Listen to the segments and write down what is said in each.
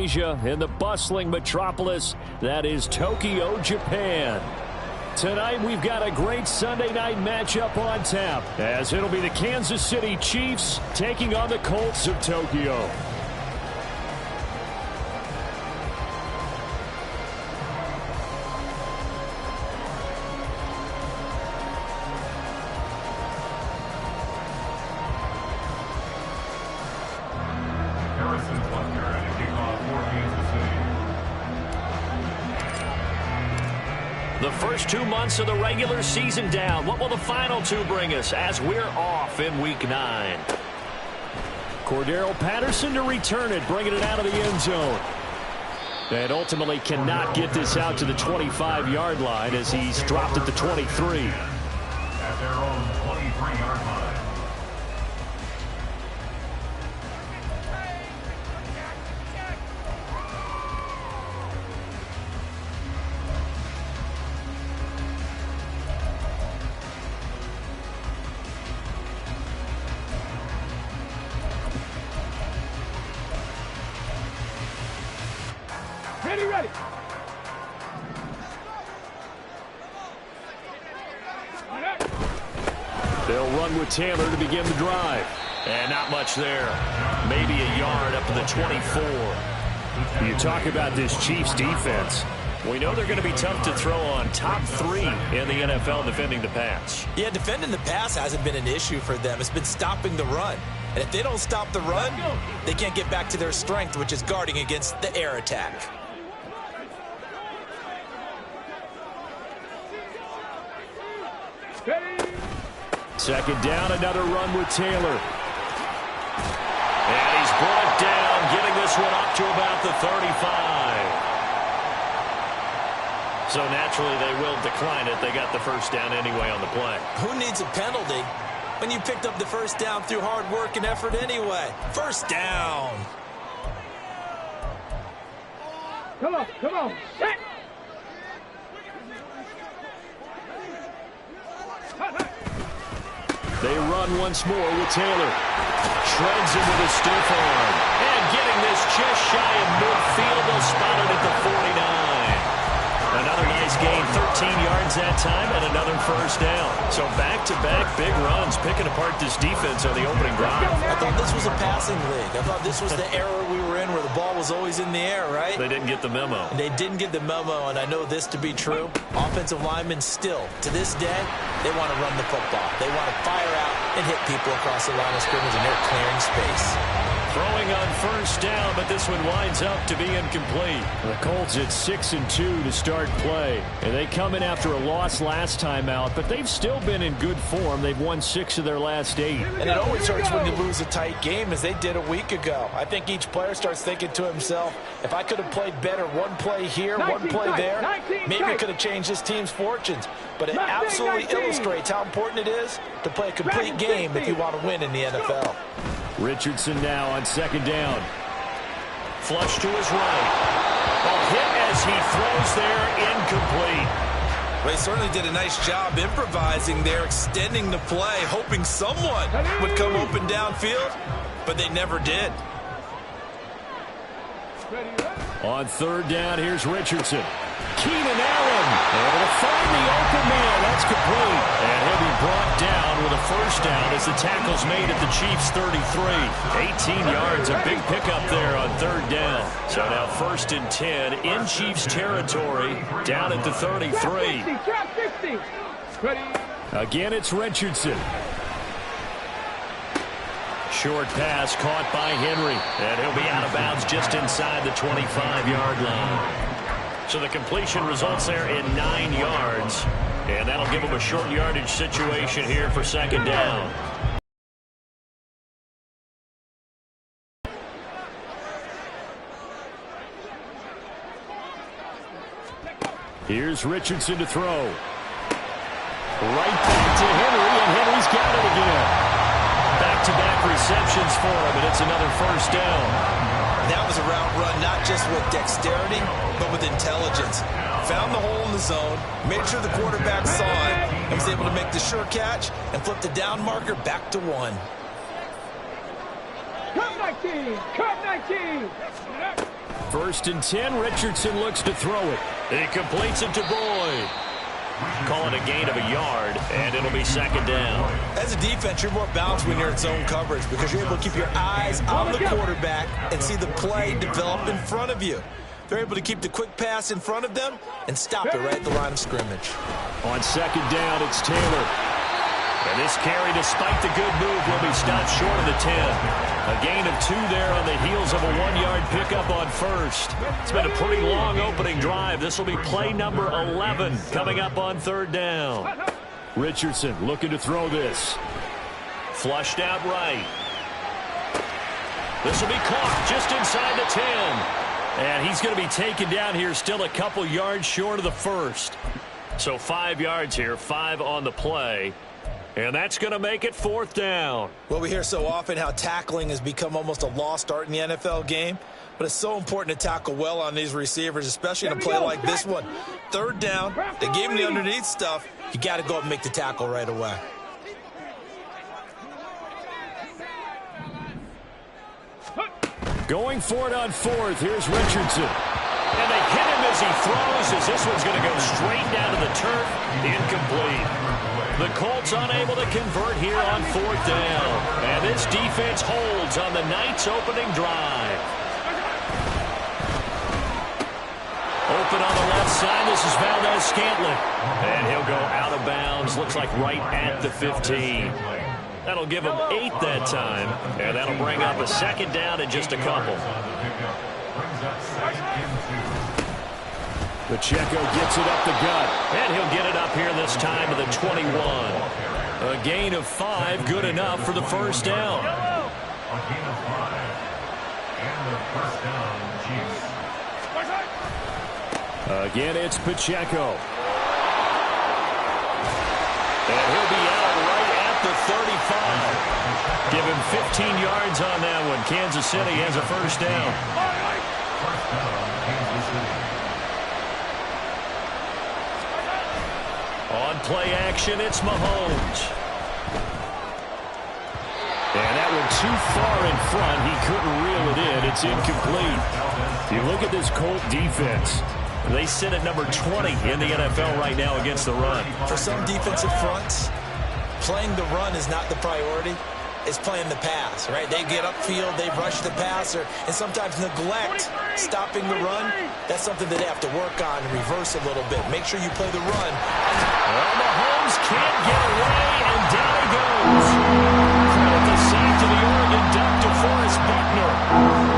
Asia in the bustling metropolis that is Tokyo, Japan. Tonight we've got a great Sunday night matchup on tap, as it'll be the Kansas City Chiefs taking on the Colts of Tokyo. The first 2 months of the regular season down. What will the final two bring us as we're off in Week 9? Cordero Patterson to return it, bringing it out of the end zone. And ultimately cannot get this out to the 25-yard line as he's dropped at the 23. At their own 23-yard line. Ready. They'll run with Taylor to begin the drive. And not much there. Maybe a yard up to the 24. You talk about this Chiefs defense. We know they're going to be tough to throw on. Top 3 in the NFL defending the pass. Yeah, defending the pass hasn't been an issue for them. It's been stopping the run. And if they don't stop the run, they can't get back to their strength, which is guarding against the air attack. Second down, another run with Taylor. And he's brought down, getting this one up to about the 35. So naturally they will decline it. They got the first down anyway on the play. Who needs a penalty when you picked up the first down through hard work and effort anyway? First down. Come on. Set. They run once more with Taylor. Shreds him with a stiff arm. And getting this just shy of midfield. They'll spot it at the 49. Another nice gain, 13 yards that time, and another first down. So back-to-back big runs, picking apart this defense on the opening drive. I thought this was a passing league. I thought this was the era we were in where the ball was always in the air, right? They didn't get the memo. They didn't get the memo, and I know this to be true. Offensive linemen still, to this day, they want to run the football. They want to fire out and hit people across the line of scrimmage, and they're clearing space. Throwing on first down, but this one winds up to be incomplete. The Colts at 6-2 to start play. And they come in after a loss last time out, but they've still been in good form. They've won 6 of their last 8. And it always hurts when you lose a tight game, as they did a week ago. I think each player starts thinking to himself, if I could have played better one play here, one play there, maybe it could have changed this team's fortunes. But it absolutely illustrates how important it is to play a complete game if you want to win in the NFL. Richardson now on second down. Flush to his right. A hit as he throws there, incomplete. Well, he certainly did a nice job improvising there, extending the play, hoping someone would come open downfield, but they never did. On third down, here's Richardson. Keenan Allen able to find the open man. That's complete. And he'll be brought down with a first down as the tackle's made at the Chiefs' 33. 18 yards, a big pickup there on third down. So now 1st and 10 in Chiefs territory, down at the 33. Again, it's Richardson. Short pass caught by Henry. And he'll be out of bounds just inside the 25-yard line. So the completion results there in 9 yards. And that'll give him a short yardage situation here for second down. Here's Richardson to throw. Right back to Henry, and Henry's got it again. Back-to-back receptions for him, and it's another first down. That was a route run not just with dexterity, but with intelligence. Found the hole in the zone, made sure the quarterback saw it, and was able to make the sure catch and flip the down marker back to 1. Cut 19! Cut 19! 1st and 10. Richardson looks to throw it. He completes it to Boyd. Call it a gain of a yard, and it'll be 2nd down. As a defense, you're more balanced when you're in zone coverage because you're able to keep your eyes on the quarterback and see the play develop in front of you. They're able to keep the quick pass in front of them and stop it right at the line of scrimmage. On 2nd down, it's Taylor. And this carry, despite the good move, will be stopped short of the 10. A gain of 2 there on the heels of a 1-yard pickup on 1st. It's been a pretty long opening drive. This will be play number 11 coming up on 3rd down. Richardson looking to throw this. Flushed out right. This will be caught just inside the 10. And he's going to be taken down here, still a couple yards short of the 1st. So 5 yards here, 5 on the play. And that's going to make it 4th down. Well, we hear so often how tackling has become almost a lost art in the NFL game. But it's so important to tackle well on these receivers, especially in a play like this one. 3rd down, they gave him the underneath stuff. You got to go up and make the tackle right away. Going for it on 4th. Here's Richardson. And they hit him as he throws, as this one's going to go straight down to the turf. Incomplete. The Colts unable to convert here on 4th down. And this defense holds on the night's opening drive. Open on the left side, this is Valdez-Scantling. And he'll go out of bounds, looks like right at the 15. That'll give him 8 that time. And that'll bring up a 2nd down in just a couple. Pacheco gets it up the gut. And he'll get it up here this time to the 21. A gain of 5, good enough for the 1st down. A gain of 5. And the 1st down, Chiefs. Again, it's Pacheco. And he'll be out right at the 35. Give him 15 yards on that one. Kansas City has a 1st down. 1st down, Kansas City. On play action, it's Mahomes. And that one too far in front. He couldn't reel it in. It's incomplete. You look at this Colt defense. They sit at number 20 in the NFL right now against the run. For some defensive fronts, playing the run is not the priority. It's playing the pass, right? They get upfield, they rush the passer, and sometimes neglect stopping the run. That's something that they have to work on and reverse a little bit. Make sure you play the run. Well, Mahomes can't get away, and down he goes. Credit the sack to the Oregon Duck, DeForest Buckner.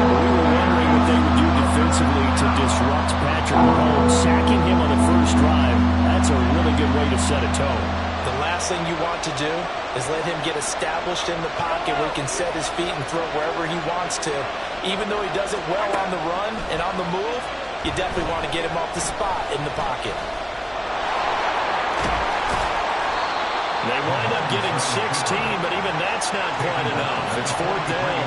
We were wondering what they would do defensively to disrupt Patrick Mahomes. Sacking him on the 1st drive, that's a really good way to set a tone. The last thing you want to do is let him get established in the pocket where he can set his feet and throw wherever he wants to. Even though he does it well on the run and on the move, you definitely want to get him off the spot in the pocket. They wind up getting 16, but even that's not quite enough. It's 4th down.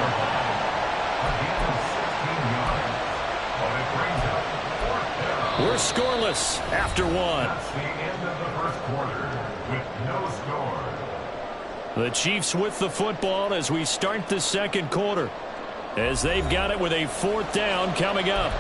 We're scoreless after 1. That's the end of the 1st quarter with no score. The Chiefs with the football as we start the 2nd quarter. As they've got it with a 4th down coming up.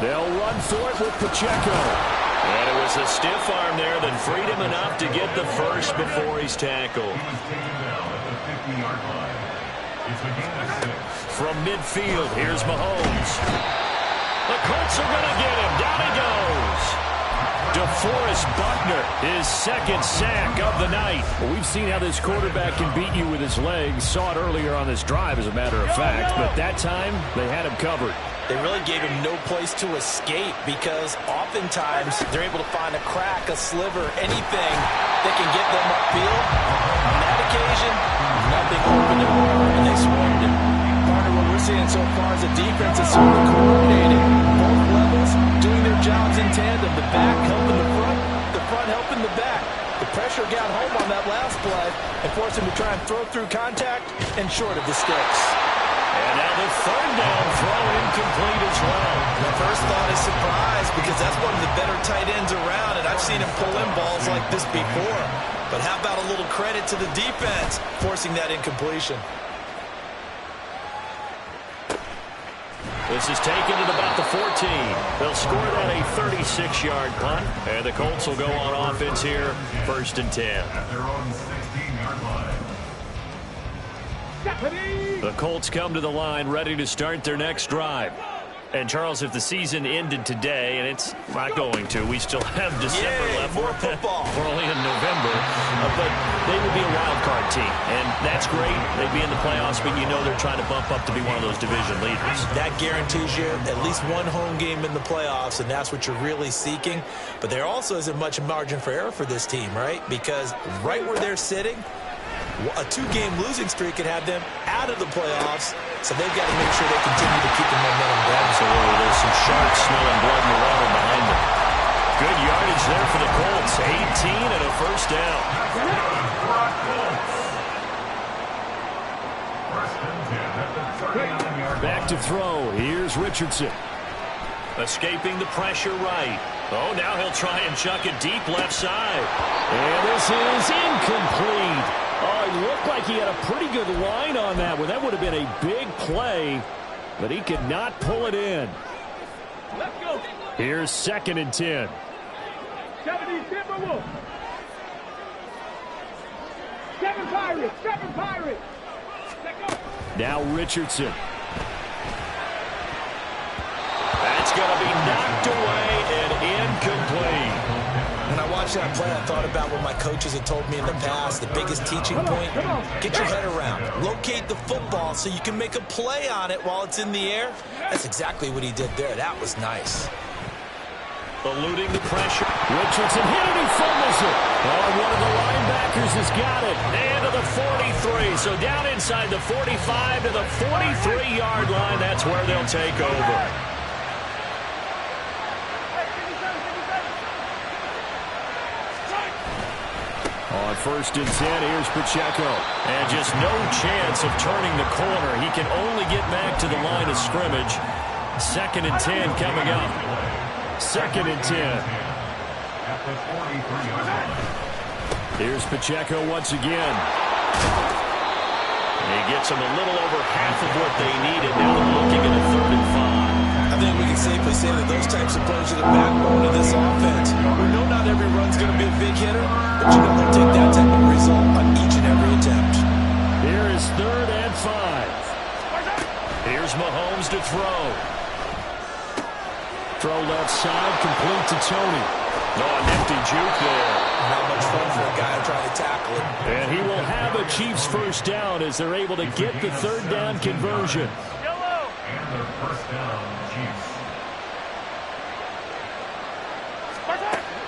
They'll run for it with Pacheco. And it was a stiff arm there that freed him enough to get the 1st before he's tackled. He was taken down at the 50-yard line. It's a gain of 6. From midfield, here's Mahomes. The Colts are going to get him. Down he goes. DeForest Buckner, his 2nd sack of the night. Well, we've seen how this quarterback can beat you with his legs. Saw it earlier on this drive, as a matter of fact. But that time, they had him covered. They really gave him no place to escape because oftentimes they're able to find a crack, a sliver, anything that can get them upfield. On that occasion, nothing open at all, and they swarmed him. Partner, what we're seeing so far is a defense that's certainly coordinated. Both levels doing their jobs in tandem. The back helping the front helping the back. The pressure got home on that last play. and force him to try and throw through contact and short of the sticks. And now the third down throw incomplete as well. My first thought is surprise because that's one of the better tight ends around, and I've seen him pull in balls like this before. But how about a little credit to the defense forcing that incompletion? This is taken at about the 14. They'll score that a 36-yard punt, and the Colts will go on offense here, 1st and 10. At their own 16-yard line. The Colts come to the line ready to start their next drive. And, Charles, if the season ended today, and it's not going to, we still have December left. More football. We're only in November, but they would be a wild card team, and that's great. They'd be in the playoffs, but you know they're trying to bump up to be one of those division leaders. That guarantees you at least one home game in the playoffs, and that's what you're really seeking. But there also isn't much margin for error for this team, right? Because right where they're sitting, a 2-game losing streak could have them out of the playoffs, so they've got to make sure they continue to keep the momentum going. Absolutely. There's some sharks smelling blood in the water behind them. Good yardage there for the Colts. 18 and a first down. Back to throw. Here's Richardson. Escaping the pressure right. Oh, now he'll try and chuck it deep left side. And this is incomplete. Oh, it looked like he had a pretty good line on that one. That would have been a big play, but he could not pull it in. Let's go. Here's 2nd and 10. 70 Timberwolves. 7 Pirates. 7 Pirates. Let's go. Now Richardson. That's going to be knocked away and incomplete. When I watched that play, I thought about what my coaches had told me in the past. The biggest teaching point, get your head around. Locate the football so you can make a play on it while it's in the air. That's exactly what he did there. That was nice. Eluding the pressure. Richardson hit it, he fumbles it. Oh, one of the linebackers has got it. And to the 43. So down inside the 45 to the 43-yard line. That's where they'll take over. On 1st and 10, here's Pacheco. And just no chance of turning the corner. He can only get back to the line of scrimmage. 2nd and 10 coming up. 2nd and 10. Here's Pacheco once again. And he gets them a little over half of what they needed. Now they're looking at a 3rd and 5. I think we can safely say that those types of plays are the backbone of this offense. We know not every run's going to be a big hitter, but you know they'll take that type of result on each and every attempt. Here is 3rd and 5. Here's Mahomes to throw. Throw left side, complete to Tony. No, a nifty juke there. Not much fun for a guy trying to tackle it. And he will have a Chiefs first down as they're able to get the 3rd down conversion. And their first down, Chiefs.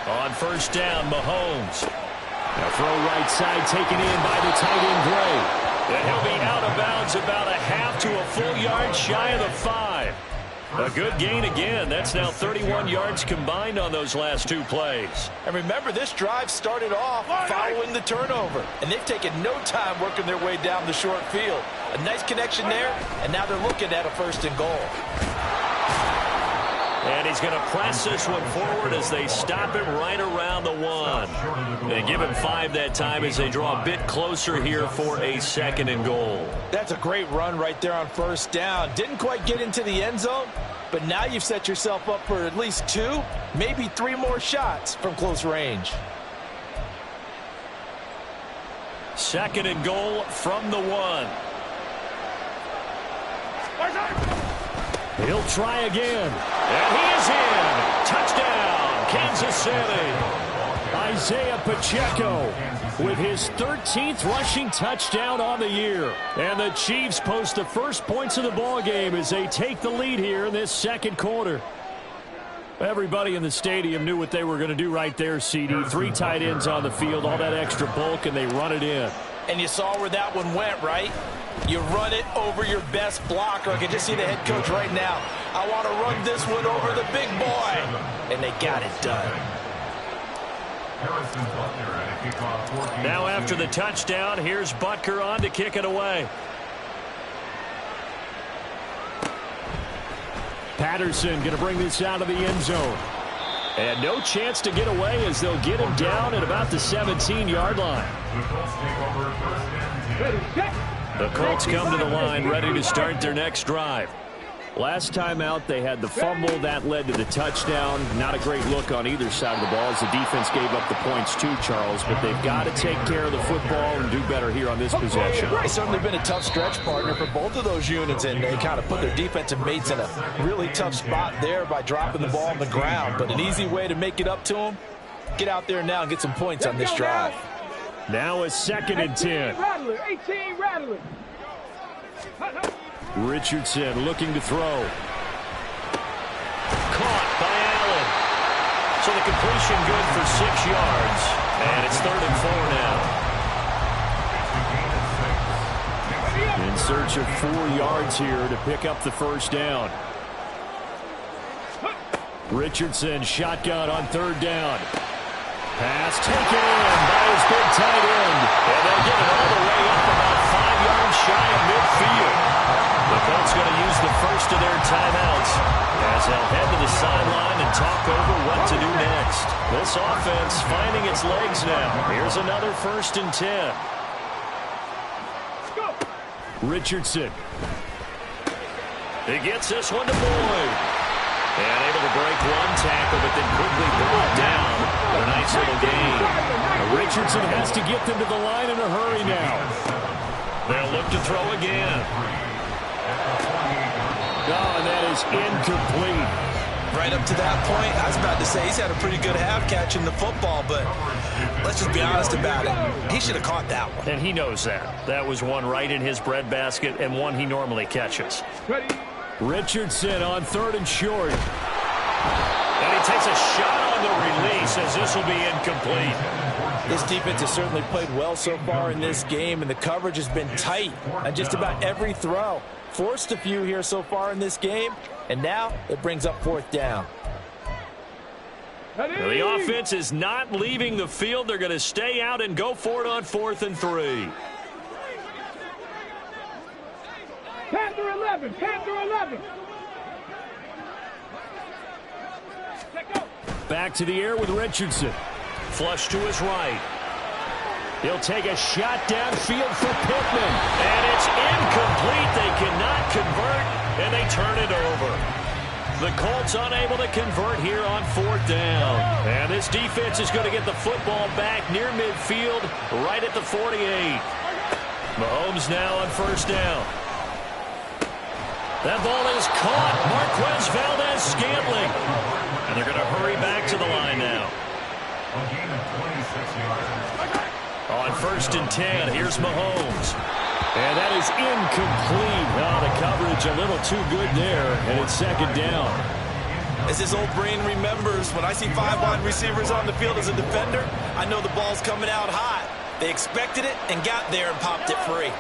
On 1st down, Mahomes. Now throw right side taken in by the tight end Gray. And he'll be out of bounds about a half to a full yard shy of the 5. A good gain again. That's now 31 yards combined on those last 2 plays. And remember, this drive started off following the turnover. And they've taken no time working their way down the short field. A nice connection there, and now they're looking at a 1st and goal. And he's going to press this one forward as they stop him right around the 1. They give him 5 that time as they draw a bit closer here for a 2nd and goal. That's a great run right there on 1st down. Didn't quite get into the end zone, but now you've set yourself up for at least 2, maybe 3 more shots from close range. 2nd and goal from the 1. He'll try again. And he is in. Touchdown, Kansas City. Isaiah Pacheco with his 13th rushing touchdown on the year. And the Chiefs post the first points of the ball game as they take the lead here in this 2nd quarter. Everybody in the stadium knew what they were going to do right there, CD. 3 tight ends on the field, all that extra bulk, and they run it in. And you saw where that one went, right? You run it over your best blocker. I can just see the head coach right now. I want to run this one over the big boy. And they got it done. Now after the touchdown, here's Butker on to kick it away. Patterson going to bring this out of the end zone. And no chance to get away as they'll get him down at about the 17-yard line. The Colts come to the line ready to start their next drive. Last time out, they had the fumble. That led to the touchdown. Not a great look on either side of the ball as the defense gave up the points too, Charles. But they've got to take care of the football and do better here on this possession. It's certainly been a tough stretch, partner, for both of those units, and they kind of put their defensive mates in a really tough spot there by dropping the ball on the ground. But an easy way to make it up to them, get out there now and get some points on this drive. Now a 2nd and 10. 18 Rattler. Richardson looking to throw. Caught by Allen. So the completion good for 6 yards. And it's 3rd and 4 now. In search of 4 yards here to pick up the first down. Richardson shotgun on 3rd down. Pass taken in by his big tight end. And they'll get it all the way up about 5 yards shy of midfield. The Colts going to use the first of their timeouts as they'll head to the sideline and talk over what to do next. This offense finding its legs now. Here's another 1st and 10. Richardson. He gets this one to Boyd. And able to break one tackle, but then quickly brought down. A nice little gain. Richardson has to get them to the line in a hurry now. They'll look to throw again. Oh, and that is incomplete. Right up to that point, I was about to say he's had a pretty good half catching the football, but let's just be honest about it. He should have caught that one. And he knows that. That was one right in his breadbasket and one he normally catches. Richardson on 3rd and short. And he takes a shot on the release as this will be incomplete. This defense has certainly played well so far in this game, and the coverage has been tight on just about every throw. Forced a few here so far in this game, and now it brings up 4th down. The offense is not leaving the field. They're going to stay out and go for it on 4th and 3. Panther 11, Panther 11. Back to the air with Richardson. Flush to his right. He'll take a shot downfield for Pittman. And it's incomplete. They cannot convert, and they turn it over. The Colts unable to convert here on 4th down. And this defense is going to get the football back near midfield, right at the 48. Mahomes now on 1st down. That ball is caught. Marquez Valdes-Scantling. And they're going to hurry back to the line now. A gain of 26 yards. On 1st and 10, here's Mahomes. And that is incomplete. Oh, the coverage a little too good there, and it's 2nd down. As his old brain remembers, when I see 5 wide receivers on the field as a defender, I know the ball's coming out hot. They expected it and got there and popped it free.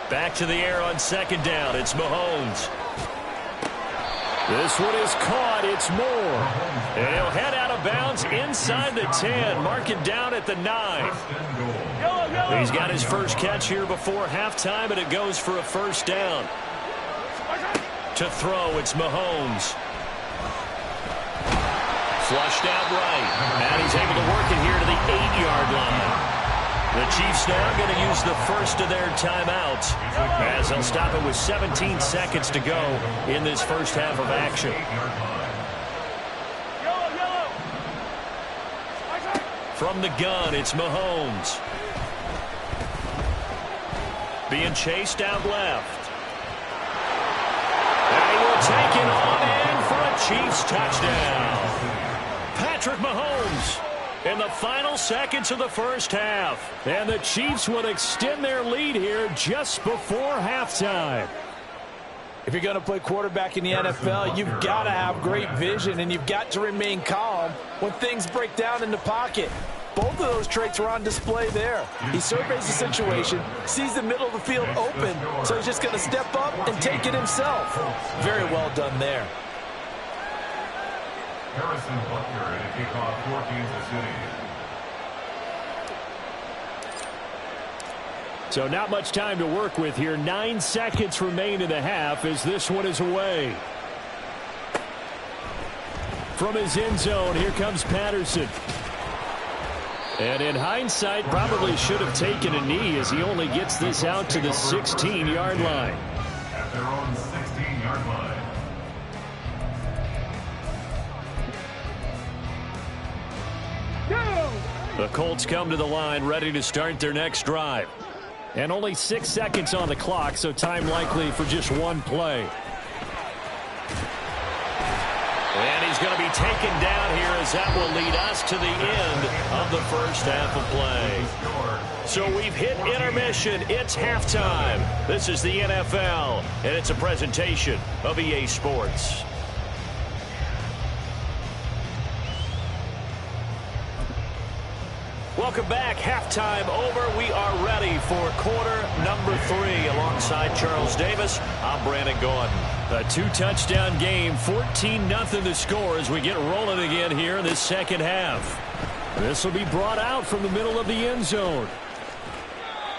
Back to the air on 2nd down. It's Mahomes. This one is caught. It's Moore. And he'll head out of bounds inside the 10. Mark it down at the 9. He's got his first catch here before halftime, and it goes for a 1st down. To throw, it's Mahomes. Flushed out right. And he's able to work it here to the 8-yard line. The Chiefs now going to use the first of their timeouts as they'll stop it with 17 seconds to go in this first half of action. From the gun, it's Mahomes. Being chased out left. And he will take it on in for a Chiefs touchdown. Patrick Mahomes in the final seconds of the first half. And the Chiefs will extend their lead here just before halftime. If you're going to play quarterback in the NFL, you've got to have great vision, and you've got to remain calm when things break down in the pocket. Both of those traits were on display there. He surveys the situation, sees the middle of the field open, so he's just going to step up and take it himself. Very well done there. Harrison Butker to kick off for Kansas City. So not much time to work with here. 9 seconds remain in the half as this one is away. From his end zone, here comes Patterson. And in hindsight, probably should have taken a knee as he only gets this out to the 16-yard line. At their own 16-yard line. The Colts come to the line ready to start their next drive. And only 6 seconds on the clock, so time likely for just one play. And he's going to be taken down here as that will lead us to the end of the first half of play. So we've hit intermission. It's halftime. This is the NFL, and it's a presentation of EA Sports. Welcome back. Halftime over. We are ready for quarter number 3. Alongside Charles Davis, I'm Brandon Gordon. A 2-touchdown game, 14-0 the score as we get rolling again here in this second half. This will be brought out from the middle of the end zone.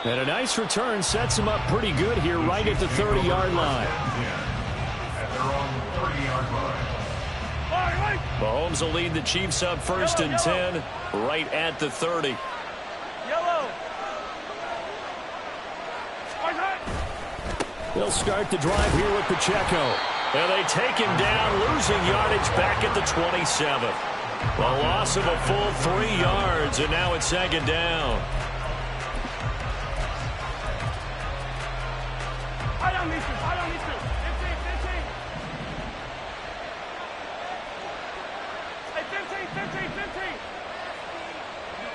And a nice return sets him up pretty good here right at the 30-yard line. At their own 30-yard line. Mahomes will lead the Chiefs up first and 10 right at the 30. They'll start the drive here with Pacheco. And they take him down, losing yardage back at the 27. A loss of a full 3 yards, and now it's second down. I don't need to.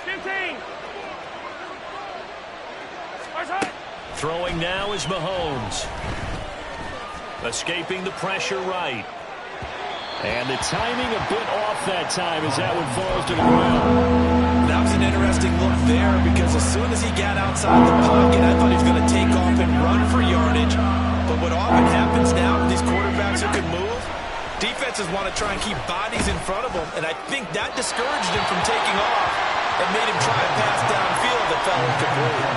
15. Throwing now is Mahomes. Escaping the pressure right. And the timing a bit off that time as that one falls to the ground. That was an interesting look there because as soon as he got outside the pocket, I thought he was going to take off and run for yardage. But what often happens now with these quarterbacks who can move, defenses want to try and keep bodies in front of them, and I think that discouraged him from taking off and made him try and pass downfield that fell incomplete.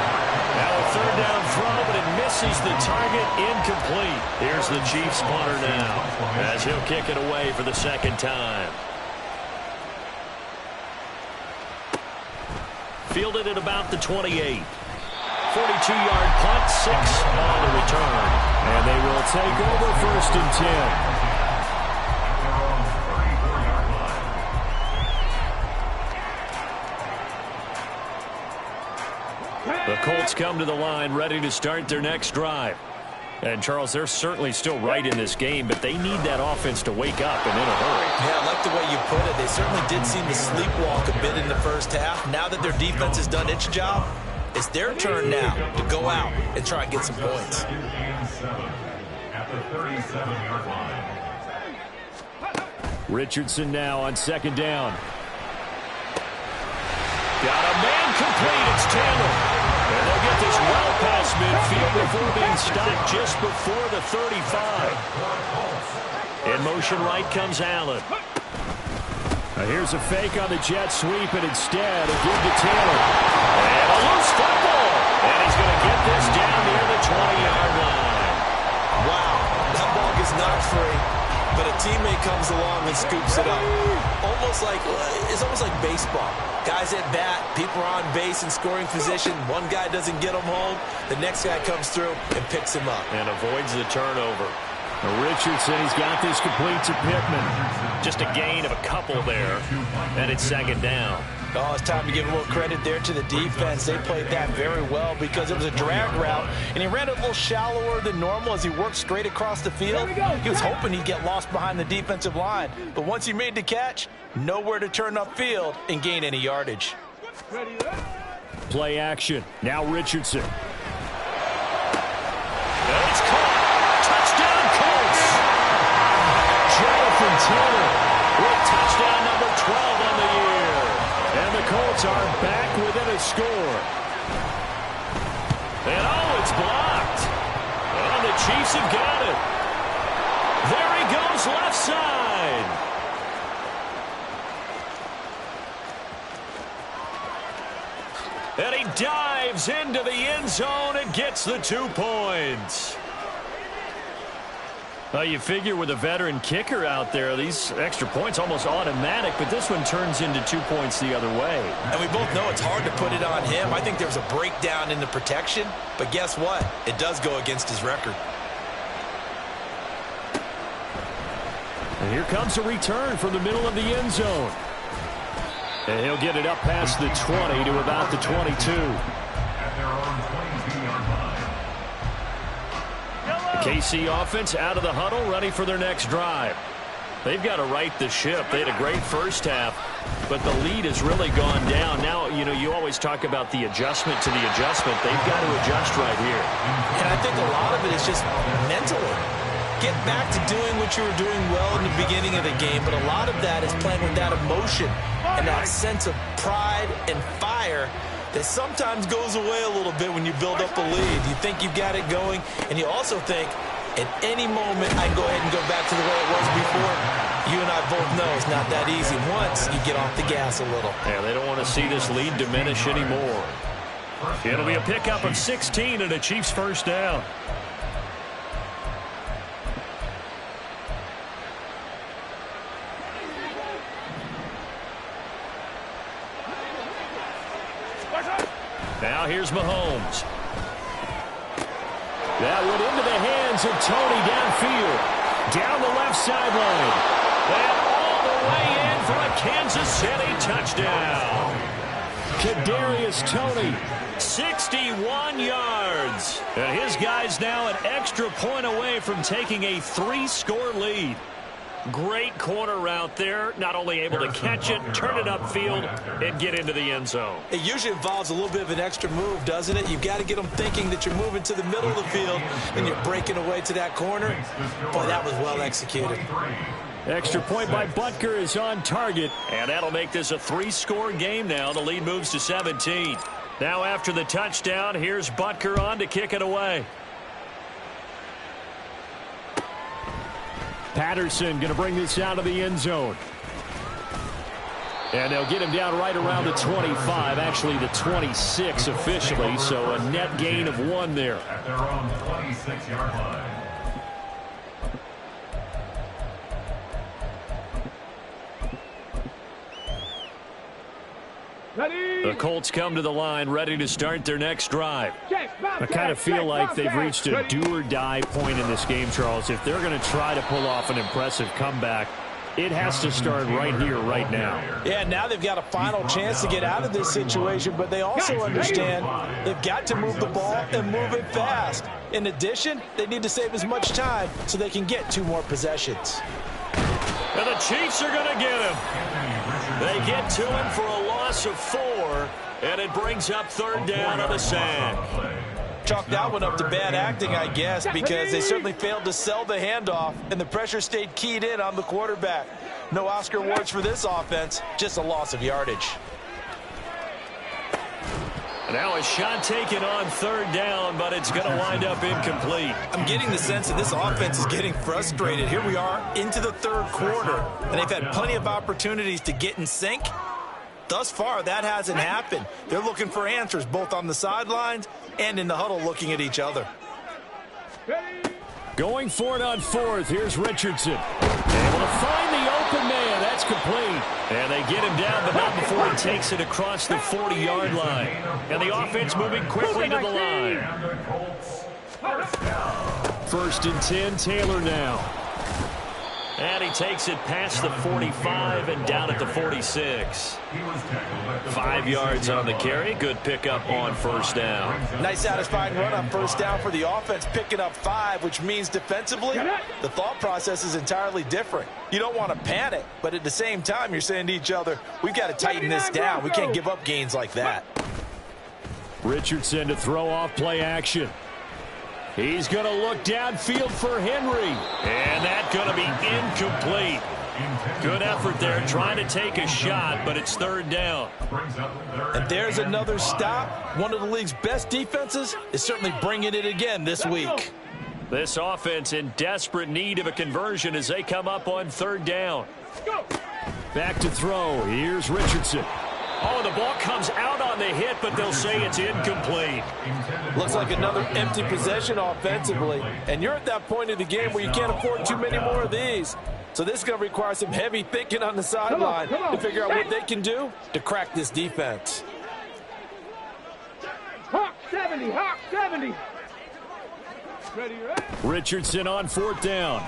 Now a third down throw, but it misses the target, incomplete. Here's the Chiefs punter now as he'll kick it away for the second time. Fielded at about the 28. 42-yard punt, 6 on the return. And they will take over first and 10. The Colts come to the line ready to start their next drive. And, Charles, they're certainly still right in this game, but they need that offense to wake up and in a hurry. Yeah, I like the way you put it. They certainly did seem to sleepwalk a bit in the first half. Now that their defense has done its job, it's their turn now to go out and try and get some points. At the 37-yard line. Richardson now on second down. Got a man complete. It's Taylor. And they'll get this well past midfield before being stopped just before the 35. In motion right comes Allen. Here's a fake on the jet sweep, and instead a give to Taylor. And a loose football. And he's going to get this down near the 20-yard line. Wow, that ball gets knocked free, but a teammate comes along and scoops it up. It's almost like baseball. Guys at bat, people are on base in scoring position. One guy doesn't get him home. The next guy comes through and picks him up. And avoids the turnover. Richardson, he's got this complete to Pittman. Just a gain of a couple there. And it's second down. Oh, it's time to give a little credit there to the defense. They played that very well because it was a drag route, and he ran it a little shallower than normal as he worked straight across the field. He was hoping he'd get lost behind the defensive line, but once he made the catch, nowhere to turn upfield and gain any yardage. Play action. Now Richardson. And it's caught. Touchdown, Colts. Jonathan Taylor with touchdown number 12 on the year. And the Colts are back within a score. And it's blocked. And the Chiefs have got it. There he goes left side. dives into the end zone and gets the 2 points. Well, you figure with a veteran kicker out there, these extra points almost automatic, but this one turns into 2 points the other way. And we both know it's hard to put it on him. I think there's a breakdown in the protection, but guess what? It does go against his record. And here comes a return from the middle of the end zone. And he'll get it up past the 20 to about the 22. At their own 22-yard line. The KC offense out of the huddle, ready for their next drive. They've got to right the ship. They had a great first half, but the lead has really gone down. Now, you always talk about the adjustment to the adjustment. They've got to adjust right here. And I think a lot of it is just mentally. Get back to doing what you were doing well in the beginning of the game, but a lot of that is playing with that emotion and that sense of pride and fire that sometimes goes away a little bit when you build up a lead. You think you've got it going, and you also think, at any moment, I can go ahead and go back to the way it was before. You and I both know it's not that easy once you get off the gas a little. Yeah, they don't want to see this lead diminish anymore. It'll be a pickup of 16 and a Chiefs first down. Now here's Mahomes. That went into the hands of Tony downfield. Down the left sideline. And all the way in for a Kansas City touchdown. Kadarius Toney, 61 yards. And his guy's now an extra point away from taking a 3-score lead. Great corner route there. Not only able to catch it, turn it upfield, and get into the end zone. It usually involves a little bit of an extra move, doesn't it? You've got to get them thinking that you're moving to the middle of the field and you're breaking away to that corner. Boy, that was well executed. Extra point by Butker is on target. And that'll make this a 3-score game now. The lead moves to 17. Now after the touchdown, here's Butker on to kick it away. Patterson going to bring this out of the end zone. And they'll get him down right around the 25, actually the 26 officially, so a net gain of 1 there. At their own 26-yard line. The Colts come to the line ready to start their next drive. I kind of feel like they've reached a do-or-die point in this game, Charles. If they're going to try to pull off an impressive comeback, it has to start right here, right now. Yeah, now they've got a final chance to get out of this situation, but they also understand they've got to move the ball and move it fast. In addition, they need to save as much time so they can get 2 more possessions. And the Chiefs are going to get him. They get to him for a loss of 4, and it brings up 3rd down on a sack. Chalk that one up to bad acting, I guess, because they certainly failed to sell the handoff, and the pressure stayed keyed in on the quarterback. No Oscar awards for this offense, just a loss of yardage. Now a shot taken on 3rd down, but it's going to wind up incomplete. I'm getting the sense that this offense is getting frustrated. Here we are into the 3rd quarter, and they've had plenty of opportunities to get in sync. Thus far, that hasn't happened. They're looking for answers both on the sidelines and in the huddle looking at each other. Going for it on 4th. Here's Richardson. Able to find the open man. That's complete. And they get him down, but not before he takes it across the 40-yard line. And the offense moving quickly to the line. 1st and 10, Taylor now. And he takes it past the 45 and down at the 46. 5 yards on the carry. Good pickup on 1st down. Nice satisfying run on 1st down for the offense, picking up 5, which means defensively, the thought process is entirely different. You don't want to panic, but at the same time, you're saying to each other, we've got to tighten this down. We can't give up gains like that. Richardson to throw off play action. He's going to look downfield for Henry. And that's going to be incomplete. Good effort there, trying to take a shot, but it's 3rd down. And there's another stop. One of the league's best defenses is certainly bringing it again this week. This offense in desperate need of a conversion as they come up on 3rd down. Back to throw. Here's Richardson. Oh, the ball comes out on the hit, but they'll say it's incomplete. Looks like another empty possession offensively. And you're at that point of the game where you can't afford too many more of these. So this is going to require some heavy thinking on the sideline to figure out what they can do to crack this defense. Hawk 70, Hawk 70. Ready, ready. Richardson on fourth down.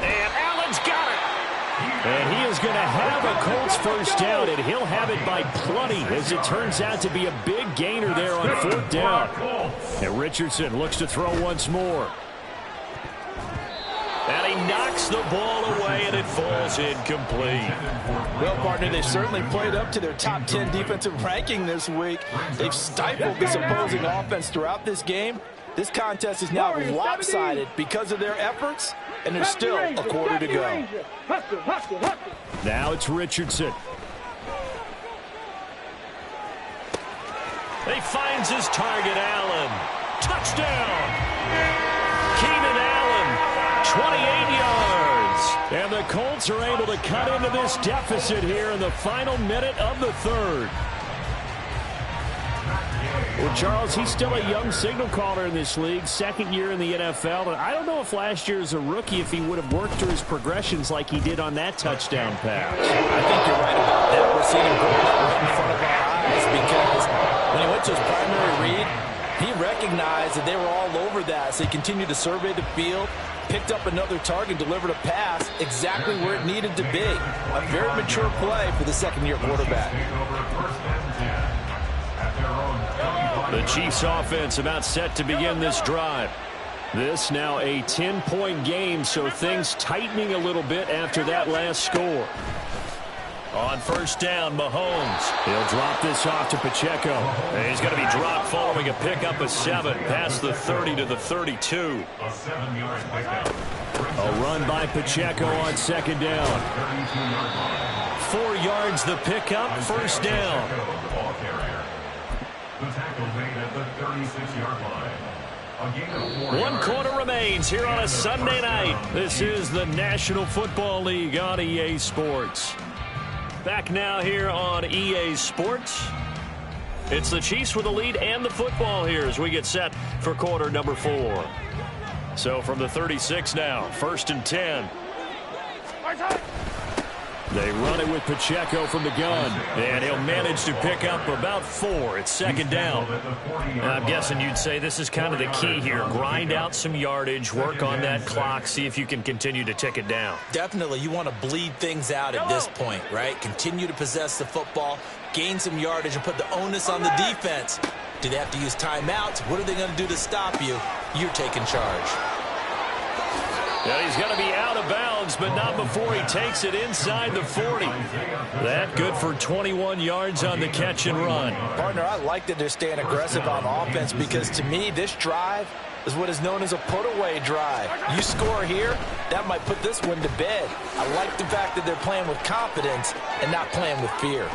And Allen's got it. And he is going to have a Colts first down, and he'll have it by plenty, as it turns out to be a big gainer there on fourth down. And Richardson looks to throw once more. And he knocks the ball away, and it falls incomplete. Well, partner, they certainly played up to their top 10 defensive ranking this week. They've stifled this opposing offense throughout this game. This contest is now lopsided because of their efforts, and there's still a quarter to go. Hustle, hustle, hustle. Now it's Richardson. He finds his target, Allen. Touchdown! Keenan Allen, 28 yards. And the Colts are able to cut into this deficit here in the final minute of the third. Well, Charles, he's still a young signal caller in this league, second year in the NFL. And I don't know if last year as a rookie, if he would have worked through his progressions like he did on that touchdown pass. I think you're right about that. We're seeing him grow right in front of our eyes because when he went to his primary read, he recognized that they were all over that. So he continued to survey the field, picked up another target, delivered a pass exactly where it needed to be. A very mature play for the second-year quarterback. The Chiefs offense about set to begin this drive. This now a 10-point game, so things tightening a little bit after that last score. On first down, Mahomes. He'll drop this off to Pacheco. And he's going to be dropped following a pickup of 7 past the 30 to the 32. A 7-yard pickup. A run by Pacheco on second down. 4 yards the pickup, first down. Ball carrier. The tackle made at the 36-yard line. A gain of 4 1 yards. quarter remains here on a Sunday night. This is the National Football League on EA Sports. Back now here on EA Sports. It's the Chiefs with the lead and the football here as we get set for quarter number 4. So from the 36 now, first and 10. They run it with Pacheco from the gun. And he'll manage to pick up about 4. It's second down. And I'm guessing you'd say this is kind of the key here. Grind out some yardage, work on that clock, see if you can continue to tick it down. Definitely, you want to bleed things out at this point, right? Continue to possess the football, gain some yardage, and put the onus on the defense. Do they have to use timeouts? What are they going to do to stop you? You're taking charge. And he's going to be out of bounds, but not before he takes it inside the 40. That good for 21 yards on the catch and run. Partner, I like that they're staying aggressive on offense because to me, this drive is what is known as a put-away drive. You score here, that might put this one to bed. I like the fact that they're playing with confidence and not playing with fear.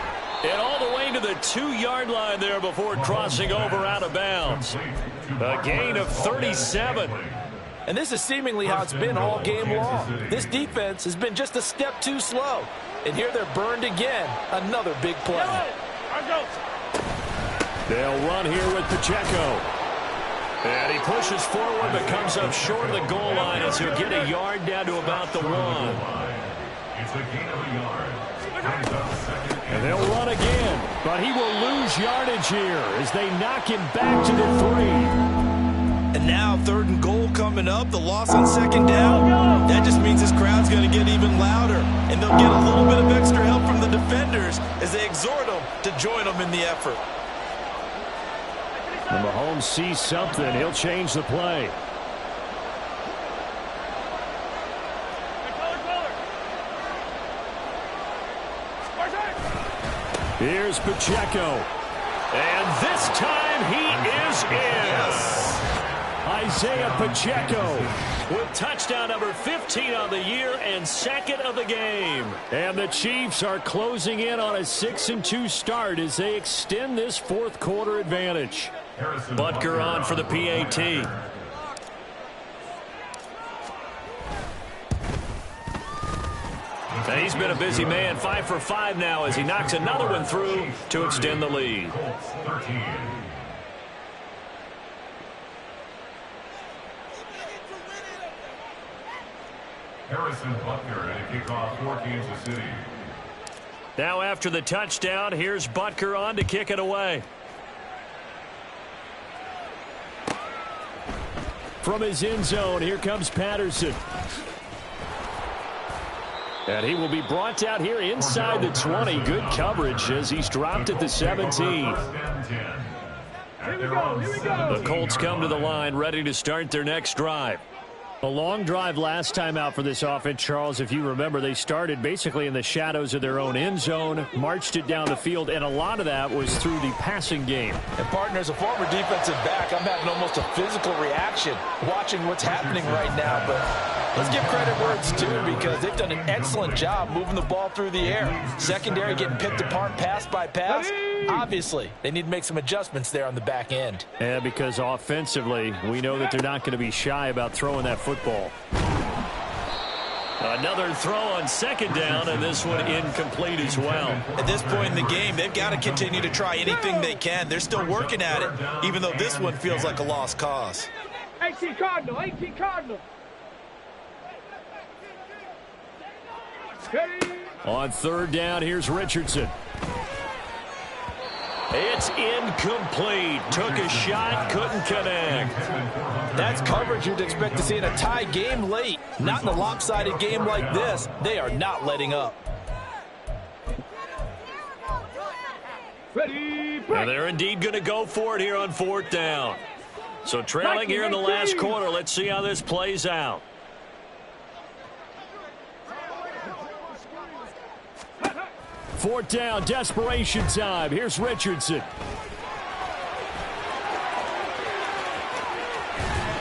And all the way to the 2-yard line there before crossing over out of bounds. A gain of 37. And this is seemingly how it's been all game long. This defense has been just a step too slow. And here they're burned again. Another big play. They'll run here with Pacheco. And he pushes forward but comes up short of the goal line as he'll get a yard down to about the 1. It's a gain of a yard. Brings up second And they'll run again, but he will lose yardage here as they knock him back to the 3. And now third and goal coming up. The loss on second down. That just means this crowd's going to get even louder. And they'll get a little bit of extra help from the defenders as they exhort them to join them in the effort. When Mahomes sees something, he'll change the play. Here's Pacheco. And this time he is in. Isaiah Pacheco with touchdown number 15 on the year and second of the game. And the Chiefs are closing in on a 6-2 start as they extend this fourth quarter advantage. Butker on for the PAT. And he's been a busy man, 5 for 5 now as he knocks another one through to extend the lead. Colts 13. Harrison Butker at a kickoff for Kansas City. Now after the touchdown, here's Butker on to kick it away. From his end zone, here comes Patterson. And he will be brought out here inside the 20. Good coverage as he's dropped at the 17. Here we go. The Colts come to the line ready to start their next drive. A long drive last time out for this offense, Charles. If you remember, they started basically in the shadows of their own end zone, marched it down the field, and a lot of that was through the passing game. And, partner, as a former defensive back, I'm having almost a physical reaction watching what's happening right now. But let's give credit where it's due because they've done an excellent job moving the ball through the air. Secondary getting picked apart pass by pass. Obviously, they need to make some adjustments there on the back end. Yeah, because offensively, we know that they're not going to be shy about throwing that football. Another throw on second down, and this one incomplete as well. At this point in the game, they've got to continue to try anything they can. They're still working at it, even though this one feels like a lost cause. 18 Cardinal, 18 Cardinal. On third down, here's Richardson. It's incomplete. Took a shot, couldn't connect. That's coverage you'd expect to see in a tie game late. Not in a lopsided game like this. They are not letting up. Ready, And they're indeed going to go for it here on fourth down. So trailing here in the last quarter. Let's see how this plays out. Fourth down, desperation time. Here's Richardson.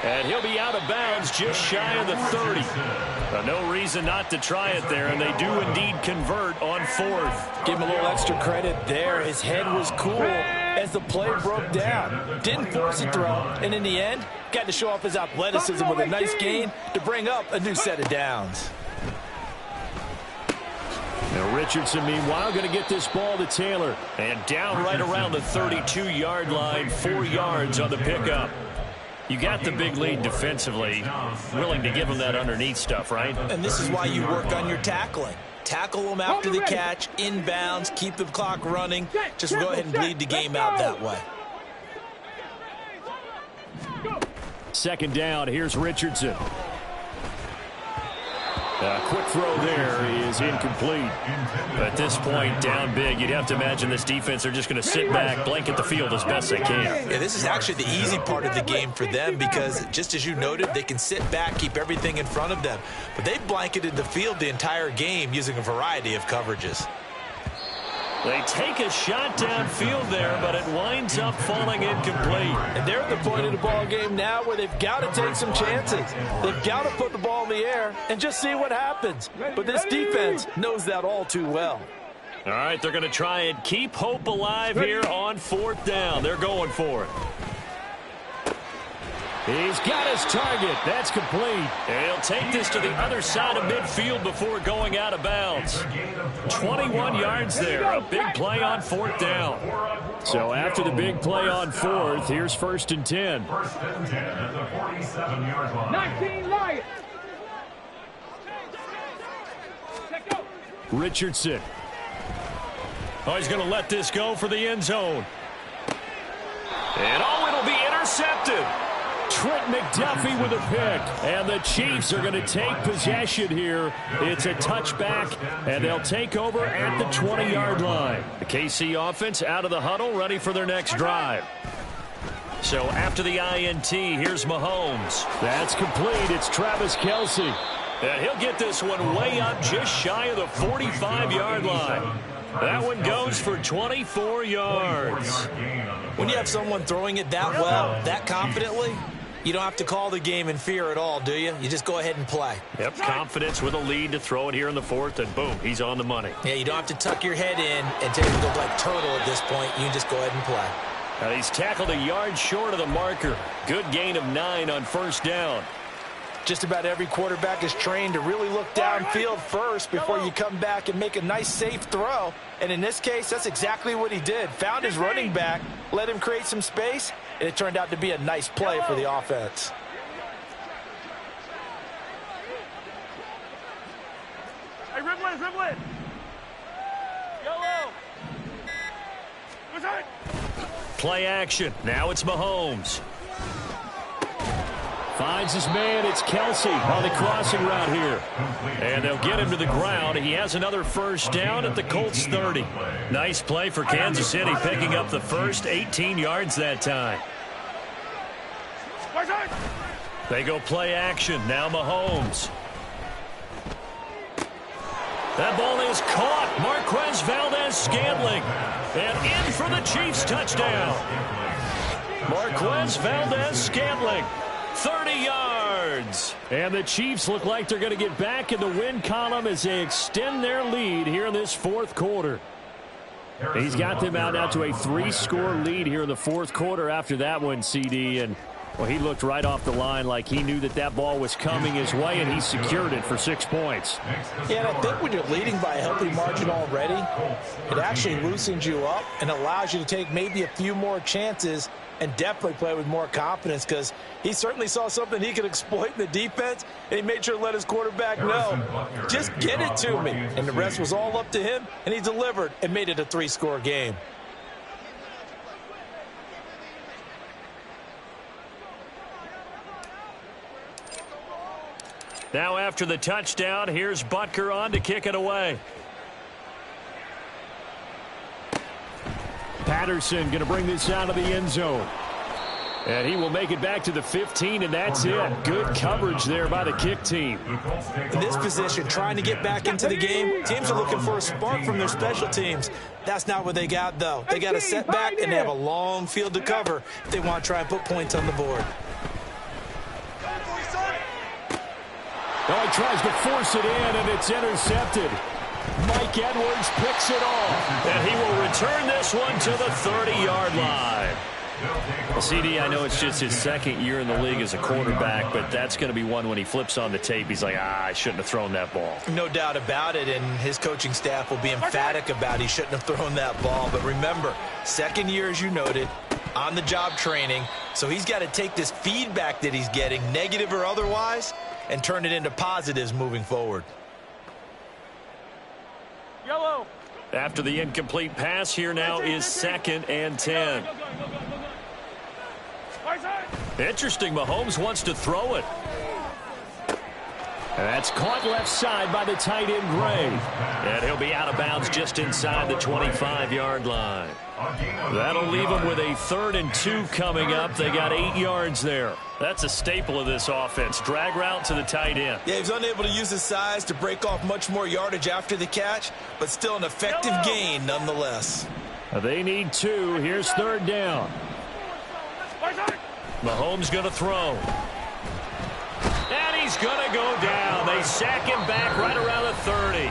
And he'll be out of bounds just shy of the 30. No reason not to try it there, and they do indeed convert on fourth. Give him a little extra credit there. His head was cool as the play broke down. Didn't force a throw, and in the end, got to show off his athleticism with a nice gain to bring up a new set of downs. Now Richardson, meanwhile, going to get this ball to Taylor. And down right around the 32-yard line, 4 yards on the pickup. You got the big lead defensively. Willing to give him that underneath stuff, right? And this is why you work on your tackling. Tackle them after the catch, inbounds, keep the clock running. Just go ahead and bleed the game out that way. Second down, here's Richardson. A quick throw there is incomplete. At this point, down big, you'd have to imagine this defense are just going to sit back, blanket the field as best they can. Yeah, this is actually the easy part of the game for them because, just as you noted, they can sit back, keep everything in front of them. But they've blanketed the field the entire game using a variety of coverages. They take a shot downfield there, but it winds up falling incomplete. And they're at the point of the ball game now where they've got to take some chances. They've got to put the ball in the air and just see what happens. But this defense knows that all too well. All right, they're going to try and keep hope alive here on fourth down. They're going for it. He's got his target. That's complete. And he'll take this to the other side of midfield before going out of bounds. 21 yards there. A big play on fourth down. So after the big play on fourth, here's first and 10. First and 10 at the 47-yard line. 19 Lions. Richardson. Oh, he's going to let this go for the end zone. And it'll be intercepted. Trent McDuffie with a pick. And the Chiefs are going to take possession here. It's a touchback, and they'll take over at the 20-yard line. The KC offense out of the huddle, ready for their next drive. So after the INT, here's Mahomes. That's complete. It's Travis Kelce. And he'll get this one way up just shy of the 45-yard line. That one goes for 24 yards. When you have someone throwing it that well, that confidently, you don't have to call the game in fear at all, do you? You just go ahead and play. Yep, confidence with a lead to throw it here in the fourth, and boom, he's on the money. Yeah, you don't have to tuck your head in and take it like turtle at this point. You can just go ahead and play. Now he's tackled a yard short of the marker. Good gain of 9 on first down. Just about every quarterback is trained to really look downfield first before you come back and make a nice, safe throw. And in this case, that's exactly what he did. Found his running back, let him create some space, and it turned out to be a nice play for the offense. Hey, Rivlin, Rivlin. Yellow. What's that? Play action. Now it's Mahomes. Finds his man. It's Kelsey on the crossing route here. And they'll get him to the ground. He has another first down at the Colts 30. Nice play for Kansas City, picking up the first 18 yards that time. They go play action. Now Mahomes. That ball is caught. Marquez Valdez-Scantling. And in for the Chiefs touchdown. Marquez Valdez-Scantling. 30 yards. And the Chiefs look like they're going to get back in the win column as they extend their lead here in this fourth quarter. He's got them out now to a 3-score lead here in the fourth quarter after that one, CD. And, well, he looked right off the line like he knew that that ball was coming his way, and he secured it for 6 points. Yeah, and I think when you're leading by a healthy margin already, it actually loosens you up and allows you to take maybe a few more chances and definitely play with more confidence, because he certainly saw something he could exploit in the defense, and he made sure to let his quarterback know, just get it to me. And the rest was all up to him, and he delivered and made it a 3-score game. Now after the touchdown, here's Butker on to kick it away. Patterson going to bring this out of the end zone. And he will make it back to the 15, and that's it. Good coverage there by the kick team. In this position, trying to get back into the game, teams are looking for a spark from their special teams. That's not what they got, though. They got a setback, and they have a long field to cover if they want to try and put points on the board. Oh, he tries to force it in, and it's intercepted. Mike Edwards picks it off, and he will return this one to the 30-yard line. CD, I know it's just his second year in the league as a quarterback, but that's going to be one when he flips on the tape, he's like, I shouldn't have thrown that ball. No doubt about it, and his coaching staff will be emphatic about he shouldn't have thrown that ball. But remember, second year, as you noted, on-the-job training, so he's got to take this feedback that he's getting, negative or otherwise, and turn it into positives moving forward. Yellow. After the incomplete pass, here now is 2nd and 10. Interesting, Mahomes wants to throw it. And that's caught left side by the tight end, Gray. And he'll be out of bounds just inside the 25-yard line. That'll leave him with a 3rd and 2 coming up. They got 8 yards there. That's a staple of this offense. Drag route to the tight end. Yeah, he's unable to use his size to break off much more yardage after the catch, but still an effective gain nonetheless. They need 2. Here's 3rd down. Mahomes going to throw. And he's going to go down. They sack him back right around the 30.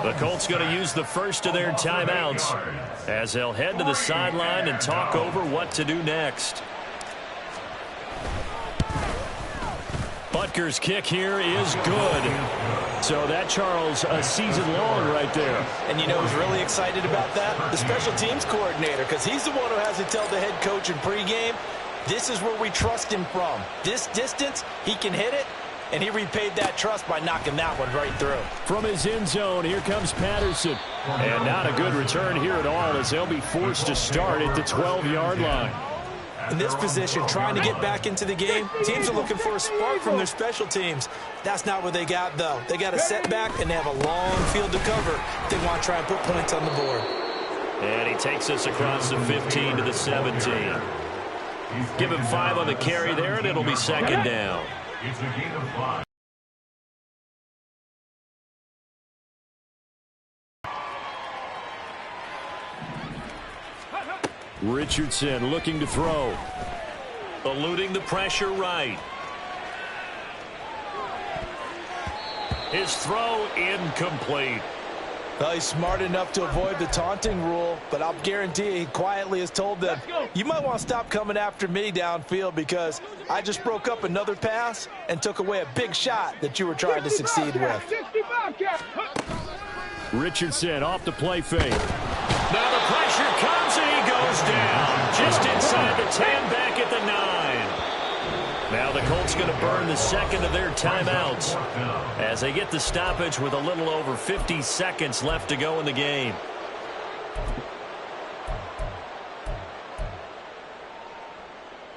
The Colts going to use the first of their timeouts as they'll head to the sideline and talk over what to do next. Butker's kick here is good. So that, Charles, a season long right there. And you know who's really excited about that? The special teams coordinator, because he's the one who has to tell the head coach in pregame, this is where we trust him from. This distance, he can hit it, and he repaid that trust by knocking that one right through. From his end zone, here comes Patterson. And not a good return here at all as they'll be forced to start at the 12-yard line. In this position, trying to get back into the game, teams are looking for a spark from their special teams. That's not what they got, though. They got a setback, and they have a long field to cover if they want to try and put points on the board. And he takes us across the 15 to the 17. Give him 5 on the carry there, and it'll be 2nd down. It's a gain of 5. Richardson looking to throw. Eluding the pressure right. His throw incomplete. Well, he's smart enough to avoid the taunting rule, but I'll guarantee he quietly has told them, you might want to stop coming after me downfield because I just broke up another pass and took away a big shot that you were trying to succeed with. Richardson off the play fake. Now the pressure comes and he goes down. Just inside the 10, back at the 9. Now the Colts going to burn the second of their timeouts as they get the stoppage with a little over 50 seconds left to go in the game.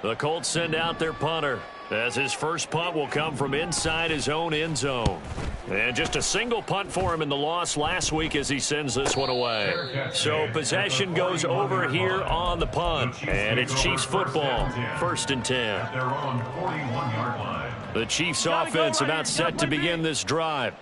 The Colts send out their punter as his first punt will come from inside his own end zone. And just a single punt for him in the loss last week as he sends this one away. So possession goes over here on the punt. And it's Chiefs football, 1st and 10. The Chiefs offense about set to begin this drive.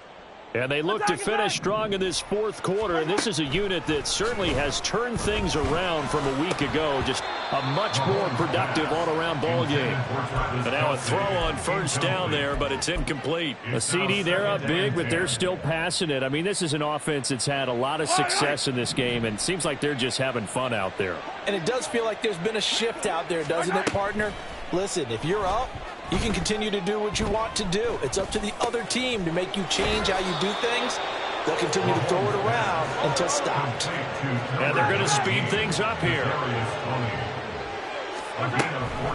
And they look to finish strong in this fourth quarter. And this is a unit that certainly has turned things around from a week ago. Just a much more productive all-around ball game. And now a throw on first down there, but it's incomplete. A CD, they're up big, but they're still passing it. I mean, this is an offense that's had a lot of success in this game, and it seems like they're just having fun out there. And it does feel like there's been a shift out there, doesn't it, partner? Listen, if you're up, you can continue to do what you want to do. It's up to the other team to make you change how you do things. They'll continue to throw it around until stopped. And they're going to speed things up here.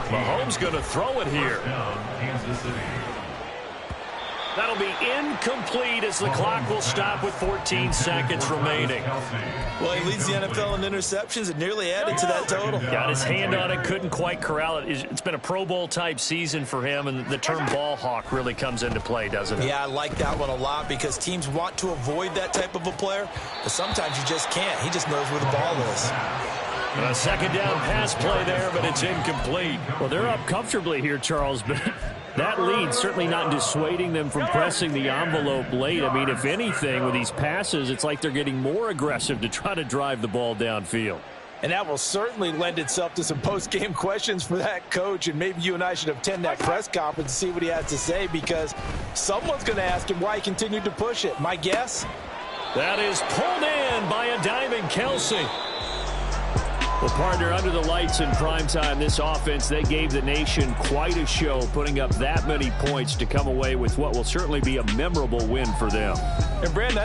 Mahomes going to throw it here. That'll be incomplete as the clock will stop with 14 seconds remaining. Well, he leads the NFL in interceptions and nearly added to that total. Got his hand on it, couldn't quite corral it. It's been a Pro Bowl-type season for him, and the term ball hawk really comes into play, doesn't it? Yeah, I like that one a lot because teams want to avoid that type of a player, but sometimes you just can't. He just knows where the ball is. A second down pass play there, but it's incomplete. Well, they're up comfortably here, Charles, but that lead certainly not dissuading them from pressing the envelope late. I mean, if anything, with these passes, it's like they're getting more aggressive to try to drive the ball downfield. And that will certainly lend itself to some post-game questions for that coach, and maybe you and I should attend that press conference and see what he has to say, because someone's going to ask him why he continued to push it. My guess? That is pulled in by a diving Kelce. Well, partner, under the lights in primetime, this offense, they gave the nation quite a show, putting up that many points to come away with what will certainly be a memorable win for them. And Brandon,